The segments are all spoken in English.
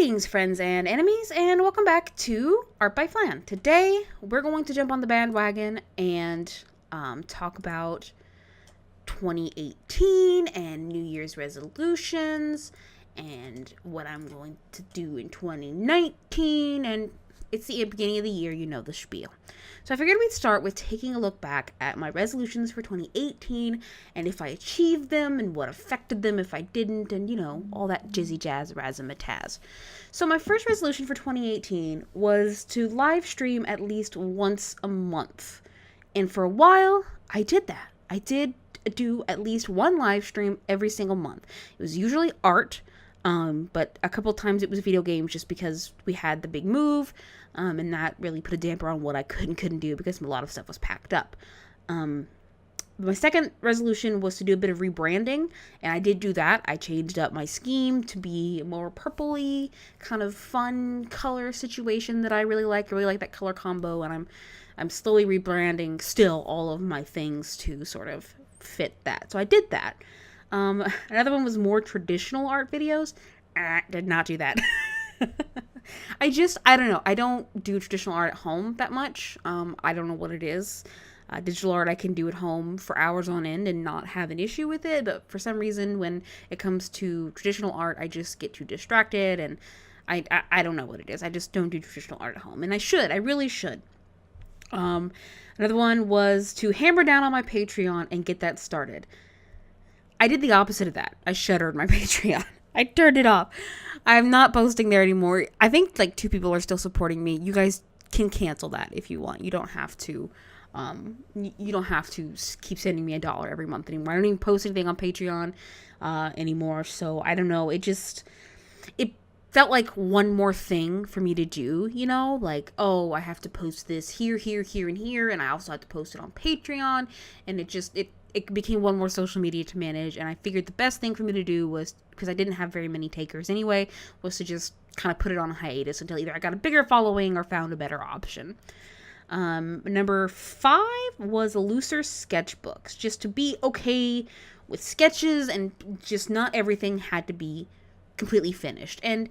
Greetings, friends and enemies, and welcome back to Art by Flan. Today, we're going to jump on the bandwagon and talk about 2018 and New Year's resolutions and what I'm going to do in 2019, and it's the beginning of the year, you know the spiel. So I figured we'd start with taking a look back at my resolutions for 2018 and if I achieved them and what affected them if I didn't, and you know, all that jizzy jazz razzmatazz. So my first resolution for 2018 was to live stream at least once a month. And for a while, I did that. I did do at least one live stream every single month. It was usually art, but a couple times it was video games just because we had the big move, and that really put a damper on what I could and couldn't do because a lot of stuff was packed up. My second resolution was to do a bit of rebranding, and I did do that. I changed up my scheme to be a more purpley, kind of fun color situation that I really like. I really like that color combo, and I'm slowly rebranding still all of my things to sort of fit that. So I did that. Another one was more traditional art videos. Did not do that. I don't know. I don't do traditional art at home that much. I don't know what it is. Digital art I can do at home for hours on end and not have an issue with it. But for some reason, when it comes to traditional art, I just get too distracted, and I don't know what it is. I just don't do traditional art at home. And I should. I really should. Another one was to hammer down on my Patreon and get that started. I did the opposite of that. I shuttered my Patreon. I turned it off. I'm not posting there anymore. I think like 2 people are still supporting me. You guys can cancel that if you want. You don't have to. You don't have to keep sending me $1 every month anymore. I don't even post anything on Patreon anymore. So I don't know. It felt like one more thing for me to do, you know, like, oh, I have to post this here, and here, and I also have to post it on Patreon, and it became one more social media to manage, and I figured the best thing for me to do was, because I didn't have very many takers anyway, was to just kind of put it on hiatus until either I got a bigger following or found a better option. Number 5 was looser sketchbooks, just to be okay with sketches, and just not everything had to be completely finished. And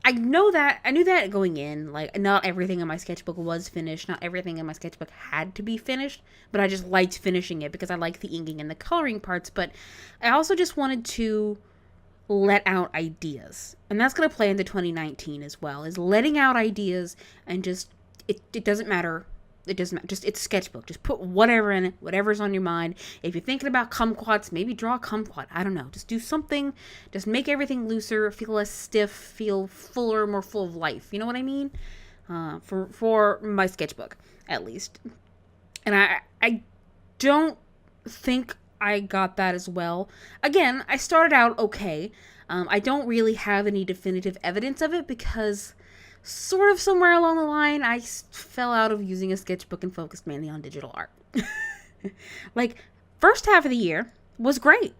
I knew that going in, like, not everything in my sketchbook was finished, not everything in my sketchbook had to be finished, but I just liked finishing it because I liked the inking and the coloring parts. But I also just wanted to let out ideas, and that's going to play into 2019 as well, is letting out ideas, and just it doesn't matter. It doesn't matter. Just, it's a sketchbook. Just put whatever in it, whatever's on your mind. If you're thinking about kumquats, maybe draw a kumquat. I don't know. Just do something. Just make everything looser, feel less stiff, feel fuller, more full of life. You know what I mean? For my sketchbook, at least. And I don't think I got that as well. Again, I started out okay. I don't really have any definitive evidence of it because sort of somewhere along the line, I fell out of using a sketchbook and focused mainly on digital art. Like, first half of the year was great.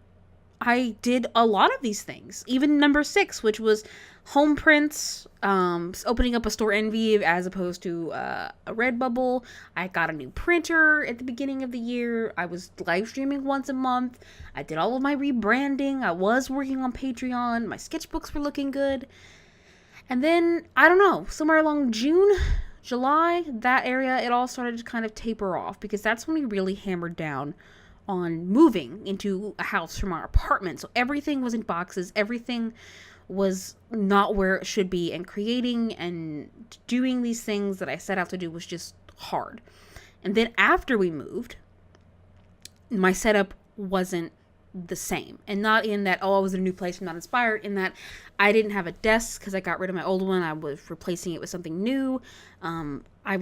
I did a lot of these things. Even number 6, which was home prints, opening up a store Envy as opposed to a Redbubble. I got a new printer at the beginning of the year. I was live streaming once a month. I did all of my rebranding. I was working on Patreon. My sketchbooks were looking good. And then, I don't know, somewhere along June, July, that area, it all started to kind of taper off because that's when we really hammered down on moving into a house from our apartment. So everything was in boxes, everything was not where it should be, and creating and doing these things that I set out to do was just hard. And then after we moved, my setup wasn't the same, and not in that, oh, I was in a new place, I'm not inspired, in that I didn't have a desk because I got rid of my old one. I was replacing it with something new. I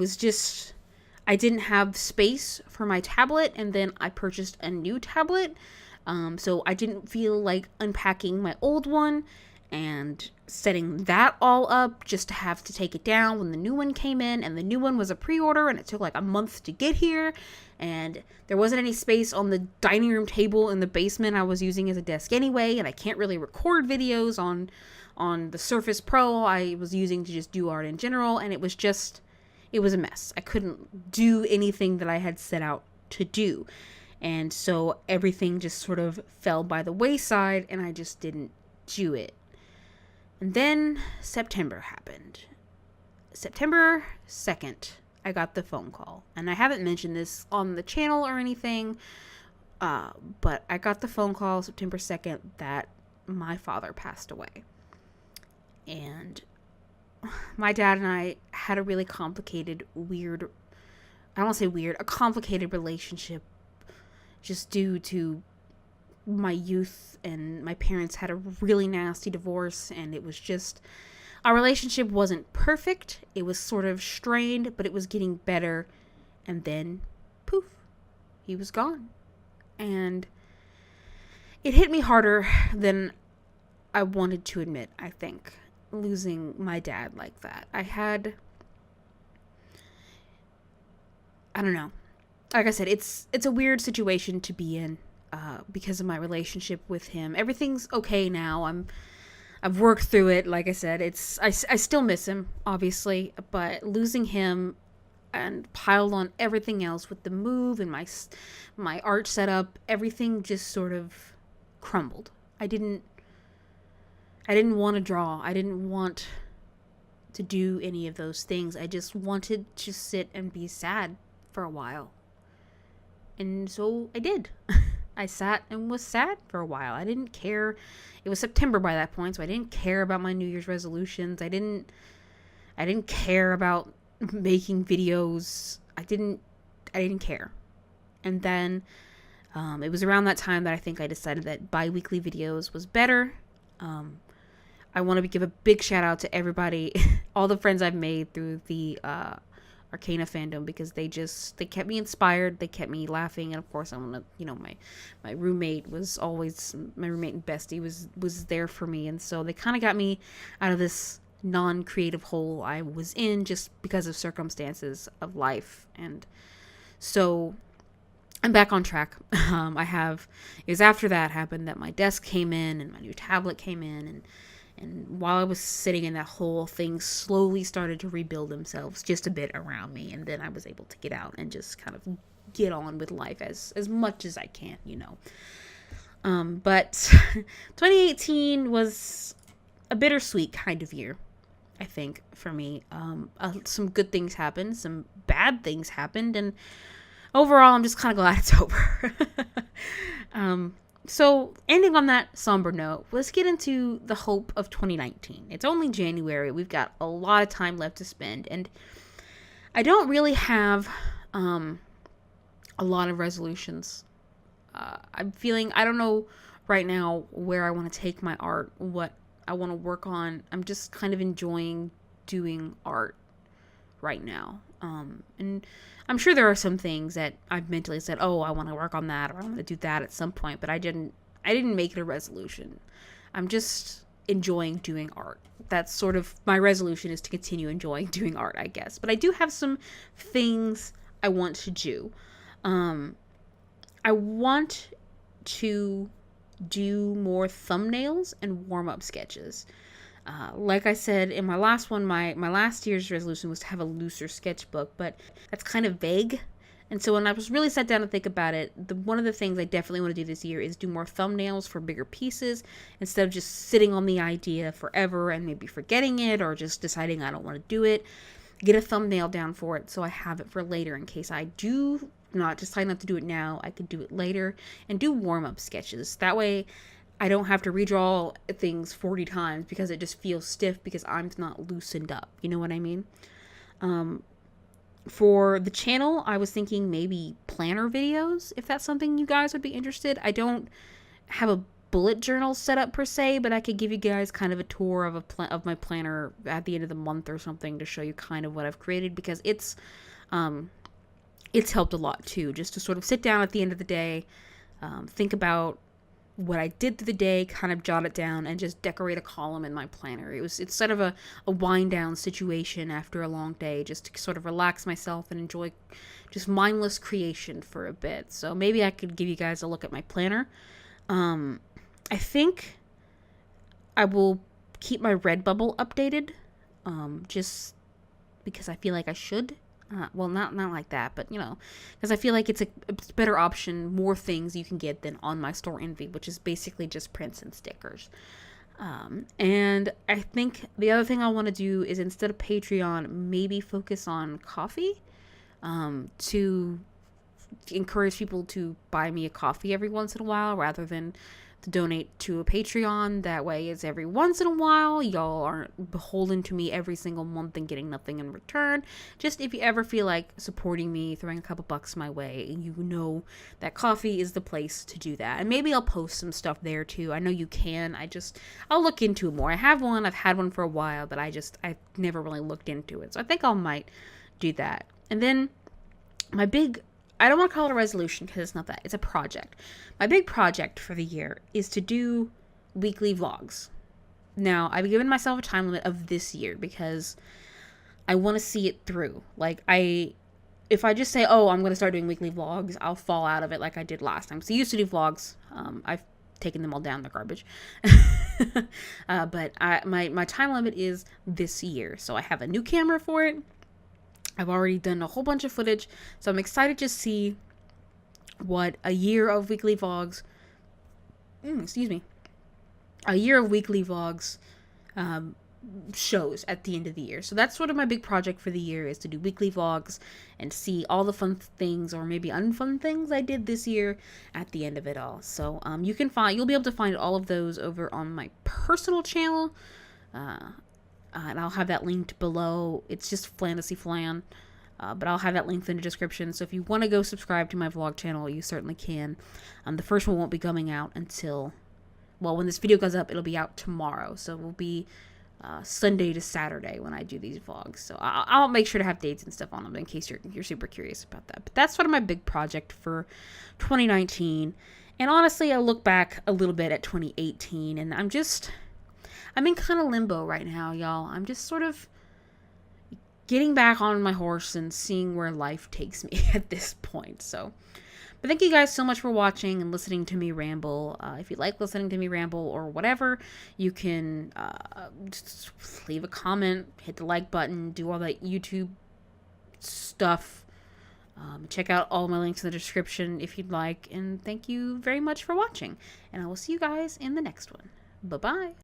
didn't have space for my tablet, and then I purchased a new tablet, so I didn't feel like unpacking my old one and setting that all up just to have to take it down when the new one came in, and the new one was a pre-order, and it took like a month to get here, and there wasn't any space on the dining room table in the basement I was using as a desk anyway, and I can't really record videos on the Surface Pro I was using to just do art in general, and it was a mess. I couldn't do anything that I had set out to do, and so everything just sort of fell by the wayside, and I just didn't do it. And then September happened. September 2nd, I got the phone call. And I haven't mentioned this on the channel or anything, but I got the phone call September 2nd that my father passed away. And my dad and I had a really complicated, a complicated relationship just due to my youth, and my parents had a really nasty divorce, and it was just, our relationship wasn't perfect. It was sort of strained, but it was getting better. And then, poof, he was gone. And it hit me harder than I wanted to admit, I think, losing my dad like that. I don't know. Like I said, it's a weird situation to be in because of my relationship with him. Everything's okay now. I've worked through it. Like I said, I still miss him, obviously, but losing him and piled on everything else with the move and my art setup, everything just sort of crumbled. I didn't want to draw. I didn't want to do any of those things. I just wanted to sit and be sad for a while. And so I did. I sat and was sad for a while. I didn't care. It was September by that point, so I didn't care about my New Year's resolutions. I didn't care about making videos. I didn't care. And then it was around that time that I think I decided that bi-weekly videos was better. I want to give a big shout out to everybody, all the friends I've made through the Arcana fandom, because they kept me inspired, they kept me laughing, and of course I want to, my roommate and bestie was there for me, and so they kind of got me out of this non-creative hole I was in just because of circumstances of life. And so I'm back on track. It was after that happened that my desk came in and my new tablet came in, and while I was sitting in that hole, things slowly started to rebuild themselves just a bit around me. And then I was able to get out and just kind of get on with life as much as I can, But 2018 was a bittersweet kind of year, I think, for me. Some good things happened, some bad things happened, and overall, I'm just kind of glad it's over. So, ending on that somber note, let's get into the hope of 2019. It's only January. We've got a lot of time left to spend. And I don't really have a lot of resolutions. I'm feeling, I don't know right now where I want to take my art, what I want to work on. I'm just kind of enjoying doing art right now. And I'm sure there are some things that I've mentally said, oh, I want to work on that, or I want to do that at some point, but I didn't make it a resolution. I'm just enjoying doing art. That's sort of my resolution, is to continue enjoying doing art, I guess. But I do have some things I want to do. I want to do more thumbnails and warm-up sketches. Like I said in my last one, my last year's resolution was to have a looser sketchbook, but that's kind of vague. And so when I was really sat down to think about it, one of the things I definitely want to do this year is do more thumbnails for bigger pieces, instead of just sitting on the idea forever and maybe forgetting it, or just deciding I don't want to do it. Get a thumbnail down for it so I have it for later, in case I do not decide not to do it now. I could do it later and do warm-up sketches. That way I don't have to redraw things 40 times because it just feels stiff because I'm not loosened up. You know what I mean? For the channel, I was thinking maybe planner videos, if that's something you guys would be interested. I don't have a bullet journal set up per se, but I could give you guys kind of a tour of my planner at the end of the month or something to show you kind of what I've created, because it's helped a lot too, just to sort of sit down at the end of the day, think about what I did through the day, kind of jot it down, and just decorate a column in my planner. It's sort of a wind down situation after a long day, just to sort of relax myself and enjoy just mindless creation for a bit. So maybe I could give you guys a look at my planner. I think I will keep my Redbubble updated, just because I feel like I should. Well, not like that, but, because I feel like it's a better option, more things you can get than on my store Envy, which is basically just prints and stickers. And I think the other thing I want to do is, instead of Patreon, maybe focus on coffee, to encourage people to buy me a coffee every once in a while rather than to donate to a Patreon. That way it's every once in a while. Y'all aren't beholden to me every single month and getting nothing in return. Just if you ever feel like supporting me, throwing a couple bucks my way, you know that coffee is the place to do that. And maybe I'll post some stuff there too. I know you can. I'll look into it more. I've had one for a while, but I've never really looked into it. So I think I might do that. And then I don't want to call it a resolution because it's not that. It's a project. My big project for the year is to do weekly vlogs. Now, I've given myself a time limit of this year because I want to see it through. If I just say, oh, I'm going to start doing weekly vlogs, I'll fall out of it like I did last time. So I used to do vlogs. I've taken them all down. They're garbage. But my time limit is this year. So I have a new camera for it. I've already done a whole bunch of footage, so I'm excited to see what a year of weekly vlogs, shows at the end of the year. So that's sort of my big project for the year, is to do weekly vlogs and see all the fun things, or maybe unfun things, I did this year at the end of it all. So you'll be able to find all of those over on my personal channel. And I'll have that linked below. It's just Fantasy Flan. But I'll have that linked in the description. So if you want to go subscribe to my vlog channel, you certainly can. The first one won't be coming out until, well, when this video goes up, it'll be out tomorrow. So it will be Sunday to Saturday when I do these vlogs. So I'll make sure to have dates and stuff on them in case you're super curious about that. But that's sort of my big project for 2019. And honestly, I look back a little bit at 2018, and I'm in kind of limbo right now, y'all. I'm just sort of getting back on my horse and seeing where life takes me at this point. But thank you guys so much for watching and listening to me ramble. If you like listening to me ramble or whatever, you can just leave a comment, hit the like button, do all that YouTube stuff. Check out all my links in the description if you'd like. And thank you very much for watching. And I will see you guys in the next one. Bye-bye.